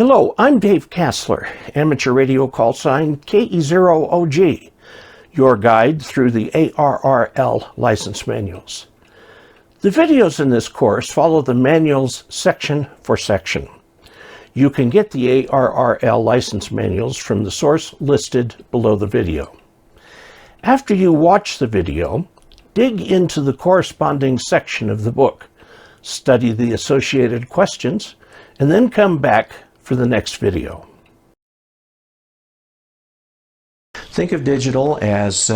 Hello, I'm Dave Casler, amateur radio call sign KE0OG, your guide through the ARRL license manuals. The videos in this course follow the manuals section for section. You can get the ARRL license manuals from the source listed below the video. After you watch the video, dig into the corresponding section of the book, study the associated questions, and then come back for the next video. Think of digital as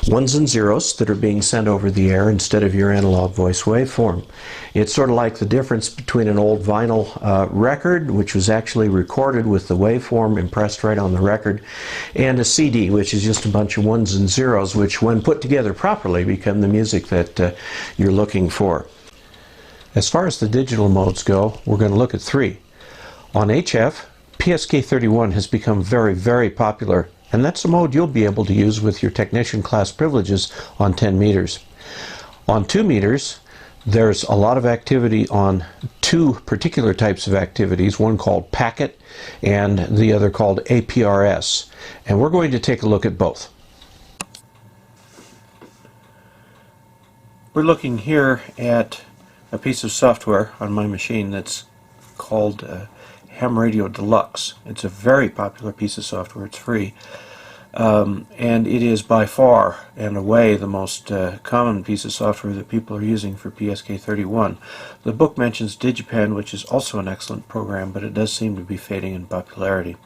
ones and zeros that are being sent over the air instead of your analog voice waveform. It's sort of like the difference between an old vinyl record, which was actually recorded with the waveform impressed right on the record, and a CD, which is just a bunch of ones and zeros, which when put together properly become the music that you're looking for. As far as the digital modes go, we're going to look at three. On HF, PSK31 has become very, very popular, and that's the mode you'll be able to use with your technician class privileges on 10 meters. On 2 meters, there's a lot of activity on two particular types of activities, one called packet and the other called APRS, and we're going to take a look at both. We're looking here at a piece of software on my machine that's called Radio Deluxe. It's a very popular piece of software. It's free, and it is by far and away the most common piece of software that people are using for PSK31. The book mentions DigiPen, which is also an excellent program, but it does seem to be fading in popularity.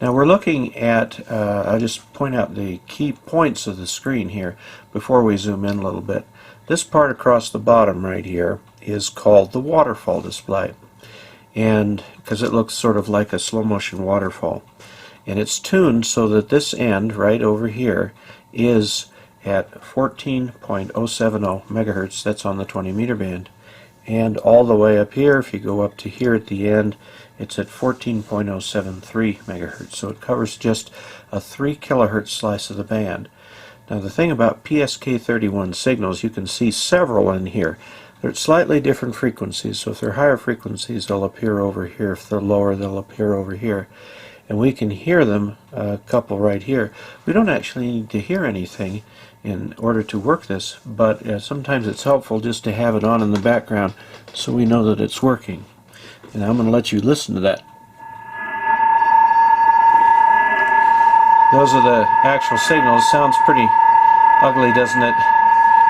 Now we're looking at, I'll just point out the key points of the screen here before we zoom in a little bit. This part across the bottom right here is called the Waterfall display, and because it looks sort of like a slow motion waterfall, and it's tuned so that this end right over here is at 14.070 megahertz. That's on the 20 meter band, and all the way up here, if you go up to here at the end, it's at 14.073 megahertz. So it covers just a 3 kilohertz slice of the band. Now the thing about PSK31 signals, you can see several in here. They're at slightly different frequencies, so if they're higher frequencies they'll appear over here, if they're lower they'll appear over here. And we can hear them, a couple right here. We don't actually need to hear anything in order to work this, but sometimes it's helpful just to have it on in the background so we know that it's working. And I'm going to let you listen to that. Those are the actual signals. Sounds pretty ugly, doesn't it?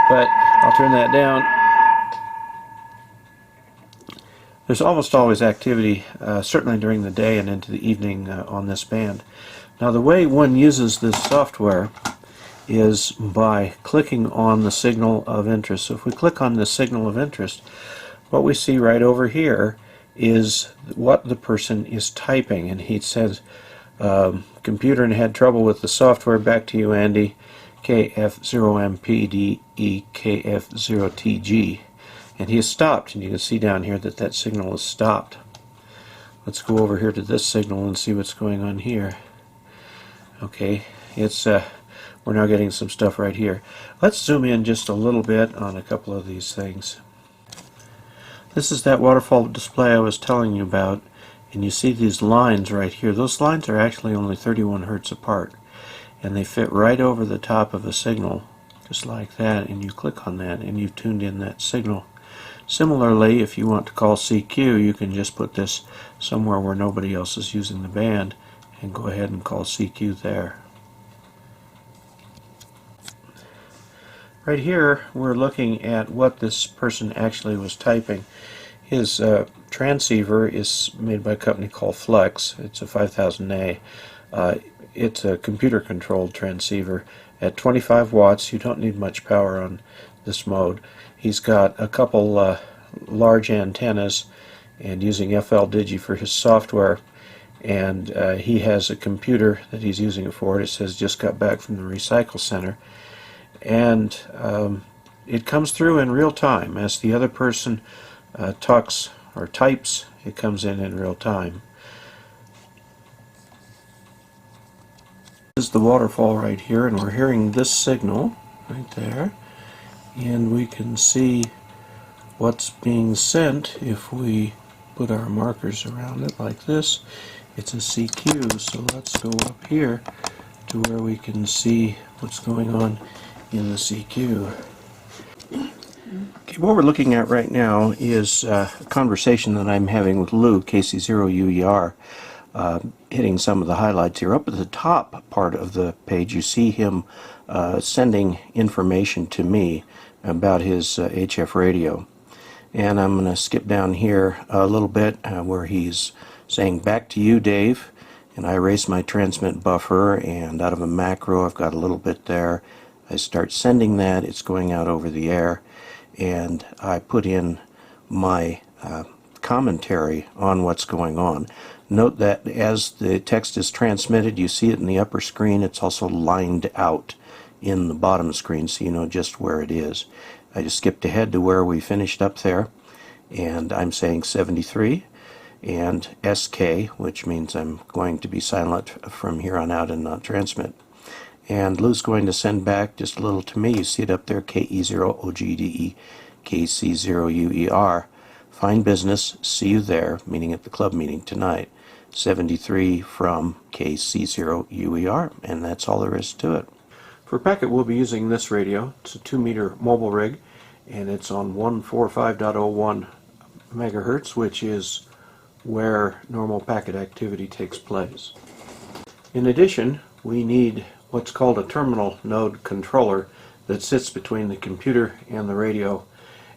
But I'll turn that down. There's almost always activity, certainly during the day and into the evening on this band. Now the way one uses this software is by clicking on the signal of interest. So if we click on the signal of interest, what we see right over here is what the person is typing, and he says, computer and had trouble with the software, back to you Andy, KF0MPDE KF0TG. And he has stopped, and you can see down here that that signal is stopped. Let's go over here to this signal and see what's going on here. Okay, it's we're now getting some stuff right here. Let's zoom in just a little bit on a couple of these things. This is that waterfall display I was telling you about, and you see these lines right here. Those lines are actually only 31 hertz apart, and they fit right over the top of a signal, just like that, and you click on that and you've tuned in that signal. Similarly, if you want to call CQ, you can just put this somewhere where nobody else is using the band and go ahead and call CQ there. Right here we're looking at what this person actually was typing. His transceiver is made by a company called Flex. It's a 5000A. It's a computer controlled transceiver at 25 watts. You don't need much power on this mode. He's got a couple large antennas and using FL Digi for his software, and he has a computer that he's using it for. It says just got back from the recycle center, and it comes through in real time. As the other person talks or types, it comes in real time. This is the waterfall right here, and we're hearing this signal right there, and we can see what's being sent if we put our markers around it like this. It's a CQ, so let's go up here to where we can see what's going on in the CQ. Okay, what we're looking at right now is a conversation that I'm having with Lou, KC0UER, hitting some of the highlights here. Up at the top part of the page, you see him sending information to me about his HF radio. And I'm going to skip down here a little bit where he's saying, "Back to you, Dave." And I erase my transmit buffer, and out of a macro I've got a little bit there. I start sending that. It's going out over the air, and I put in my commentary on what's going on. Note that as the text is transmitted, you see it in the upper screen. It's also lined out in the bottom screen, so you know just where it is. I just skipped ahead to where we finished up there, and I'm saying 73 and SK, which means I'm going to be silent from here on out and not transmit. And Lou's going to send back just a little to me. You see it up there, KE0OGDE, KC0UER. Fine business, see you there, meeting at the club meeting tonight. 73 from KC0UER, and that's all there is to it. For packet, we'll be using this radio. It's a 2-meter mobile rig, and it's on 145.01 megahertz, which is where normal packet activity takes place. In addition, we need what's called a terminal node controller that sits between the computer and the radio,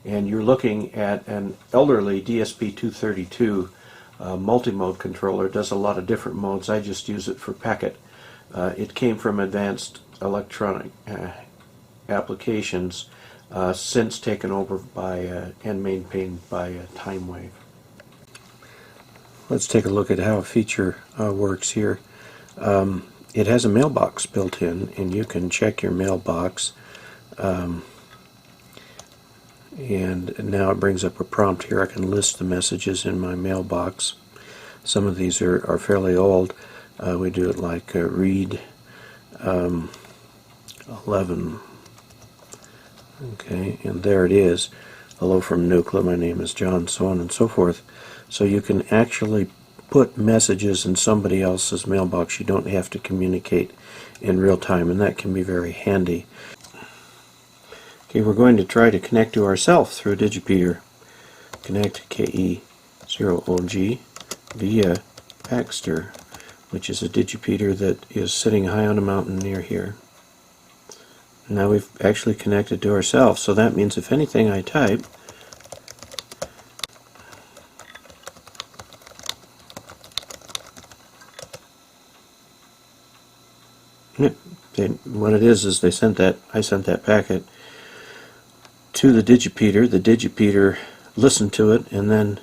and you're looking at an elderly DSP-232 multi-mode controller. It does a lot of different modes. I just use it for packet. It came from Advanced Electronic Applications, since taken over by and maintained by TimeWave. Let's take a look at how a feature works here. It has a mailbox built in, and you can check your mailbox. And now it brings up a prompt here. I can list the messages in my mailbox. Some of these are fairly old. We do it like read 11. Okay, and there it is. Hello from Nuclear, my name is John, so on and so forth. So you can actually put messages in somebody else's mailbox. You don't have to communicate in real time, and that can be very handy. Okay, we're going to try to connect to ourselves through a digipeater. Connect KE0OG via Baxter, which is a digipeater that is sitting high on a mountain near here. Now we've actually connected to ourselves, so that means if anything I type, what it is I sent that packet to the digipeater listened to it, and then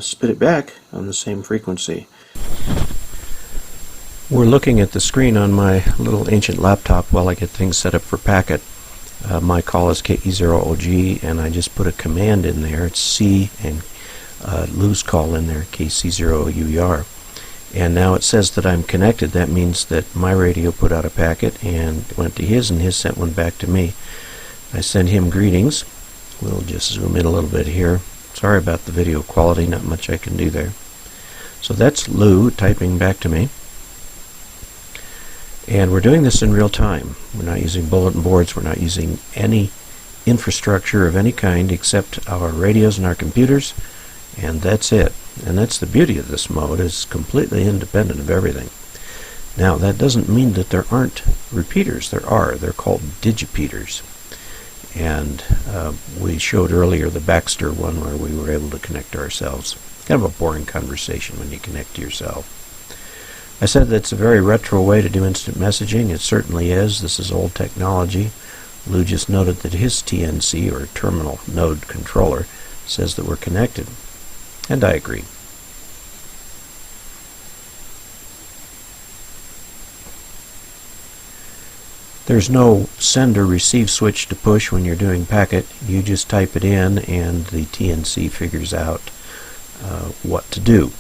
spit it back on the same frequency. We're looking at the screen on my little ancient laptop while I get things set up for packet. My call is KE0OG, and I just put a command in there. It's C, and Lou's call in there, KC0UER. And now it says that I'm connected. That means that my radio put out a packet and went to his, and his sent one back to me. I send him greetings. We'll just zoom in a little bit here. Sorry about the video quality, not much I can do there. So that's Lou typing back to me. And we're doing this in real time. We're not using bulletin boards. We're not using any infrastructure of any kind except our radios and our computers, and that's it. And that's the beauty of this mode. It's completely independent of everything. Now, that doesn't mean that there aren't repeaters. There are. They're called digipeaters. And we showed earlier the Baxter one where we were able to connect to ourselves. Kind of a boring conversation when you connect to yourself. I said that's a very retro way to do instant messaging. It certainly is. This is old technology. Lou just noted that his TNC, or terminal node controller, says that we're connected. And I agree. There's no send or receive switch to push when you're doing packet. You just type it in and the TNC figures out what to do.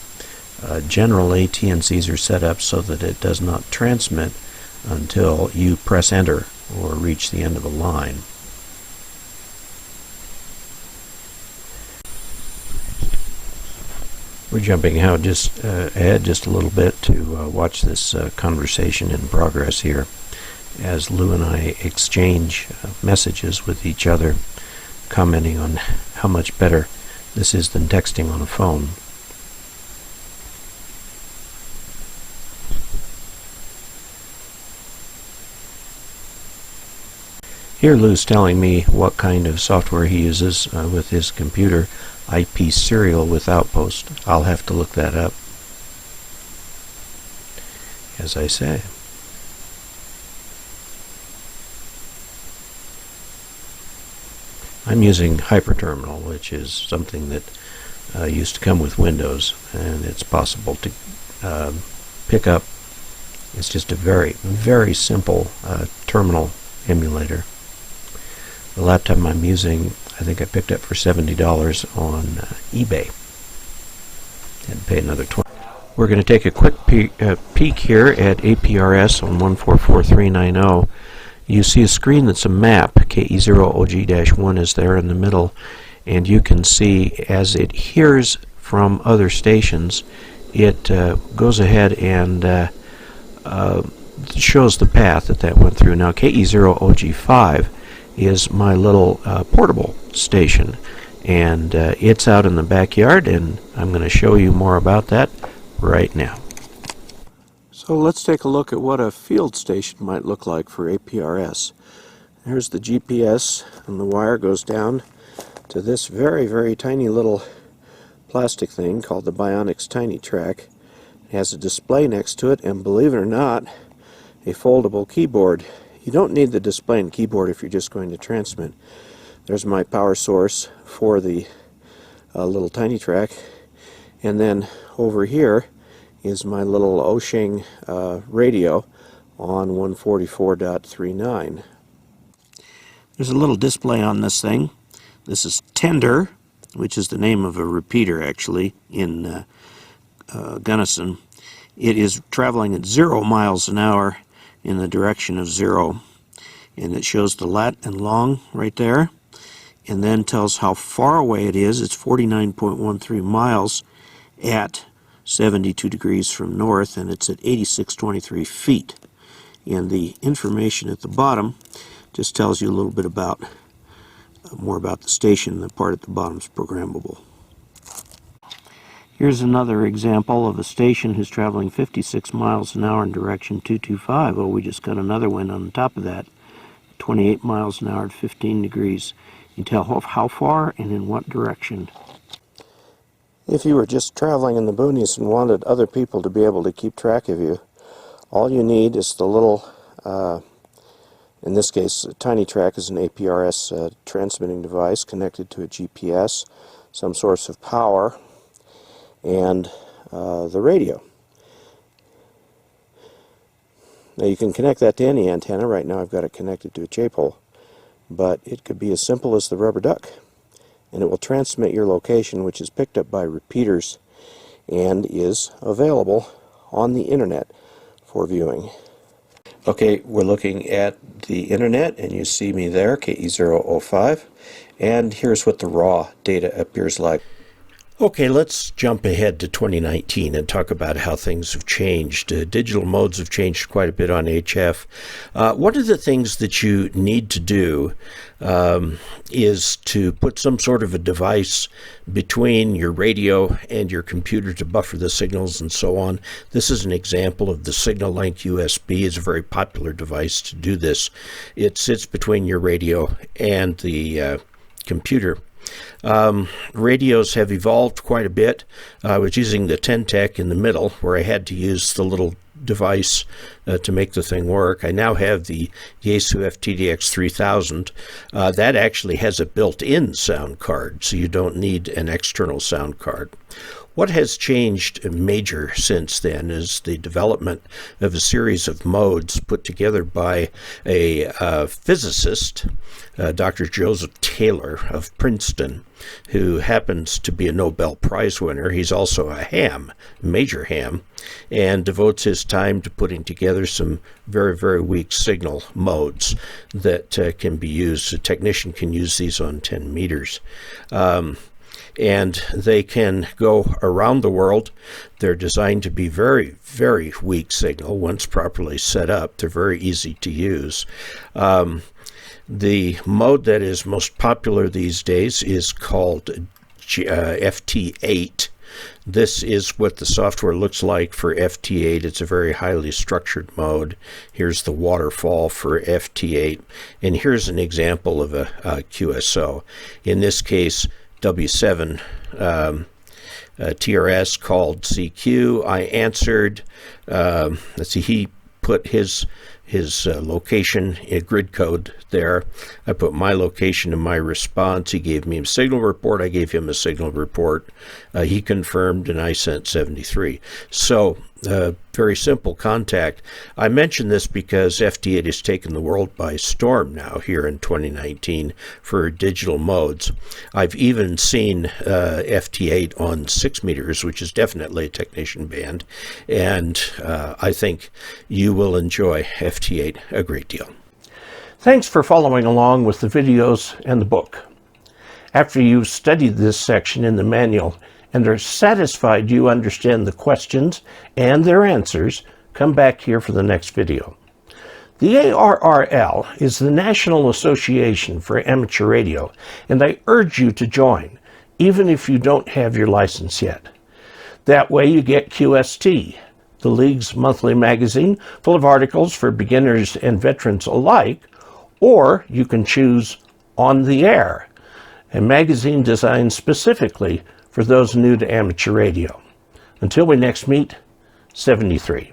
Generally, TNCs are set up so that it does not transmit until you press enter or reach the end of a line. We're jumping out just ahead just a little bit to watch this conversation in progress here as Lou and I exchange messages with each other, commenting on how much better this is than texting on a phone. Here Lou's telling me what kind of software he uses with his computer, IP Serial with Outpost. I'll have to look that up. As I say. I'm using HyperTerminal, which is something that used to come with Windows, and it's possible to pick up. It's just a very, very simple terminal emulator. The laptop I'm using, I think I picked up for $70 on eBay. Had to pay another $20. We're going to take a quick peek here at APRS on 144390. You see a screen that's a map. KE0OG-1 is there in the middle, and you can see as it hears from other stations, it goes ahead and shows the path that went through. Now KE0OG-5 is my little portable station, and it's out in the backyard, and I'm going to show you more about that right now. So let's take a look at what a field station might look like for APRS. There's the GPS, and the wire goes down to this very, very tiny little plastic thing called the Bionics Tiny Track. It has a display next to it, and believe it or not, a foldable keyboard. You don't need the display and keyboard if you're just going to transmit. There's my power source for the little tiny track, and then over here is my little Oshing radio on 144.39. There's a little display on this thing. This is Tender, which is the name of a repeater actually in Gunnison. It is traveling at 0 miles an hour in the direction of 0, and it shows the lat and long right there, and then tells how far away it is. It's 49.13 miles at 72 degrees from north, and it's at 8623 feet. And the information at the bottom just tells you a little bit about more about the station. The part at the bottom is programmable. Here's another example of a station who's traveling 56 miles an hour in direction 225. Oh, we just got another one on top of that. 28 miles an hour at 15 degrees. You tell how far and in what direction. If you were just traveling in the boonies and wanted other people to be able to keep track of you, all you need is the little, in this case, a tiny track is an APRS transmitting device connected to a GPS, some source of power, and the radio. Now you can connect that to any antenna. Right now I've got it connected to a chape hole, but it could be as simple as the rubber duck, and it will transmit your location, which is picked up by repeaters and is available on the internet for viewing. Okay, we're looking at the internet, and you see me there, KE005, and here's what the raw data appears like. Okay, let's jump ahead to 2019 and talk about how things have changed. Digital modes have changed quite a bit on HF. One of the things that you need to do is to put some sort of a device between your radio and your computer to buffer the signals and so on. This is an example of the Signal Link USB. It's a very popular device to do this. It sits between your radio and the computer. Radios have evolved quite a bit. I was using the Ten-Tec in the middle, where I had to use the little device to make the thing work. I now have the Yaesu FTDX 3000. That actually has a built-in sound card, so you don't need an external sound card. What has changed major since then is the development of a series of modes put together by a physicist, Dr. Joseph Taylor of Princeton, who happens to be a Nobel Prize winner. He's also a ham, major ham, and devotes his time to putting together some very, very weak signal modes that can be used. A technician can use these on 10 meters. and they can go around the world. They're designed to be very, very weak signal once properly set up. They're very easy to use. The mode that is most popular these days is called FT8. This is what the software looks like for FT8. It's a very highly structured mode. Here's the waterfall for FT8, and here's an example of a QSO. In this case, W7 TRS called CQ. I answered. Let's see, he put his location in grid code there. I put my location in my response. He gave me a signal report. I gave him a signal report. He confirmed, and I sent 73. So very simple contact. I mention this because FT8 has taken the world by storm now here in 2019 for digital modes. I've even seen FT8 on 6 meters, which is definitely a technician band, and I think you will enjoy FT8 a great deal. Thanks for following along with the videos and the book. After you've studied this section in the manual and are satisfied you understand the questions and their answers, come back here for the next video. The ARRL is the National Association for Amateur Radio, and I urge you to join, even if you don't have your license yet. That way you get QST, the League's monthly magazine full of articles for beginners and veterans alike, or you can choose On the Air, a magazine designed specifically for those new to amateur radio. Until we next meet, 73.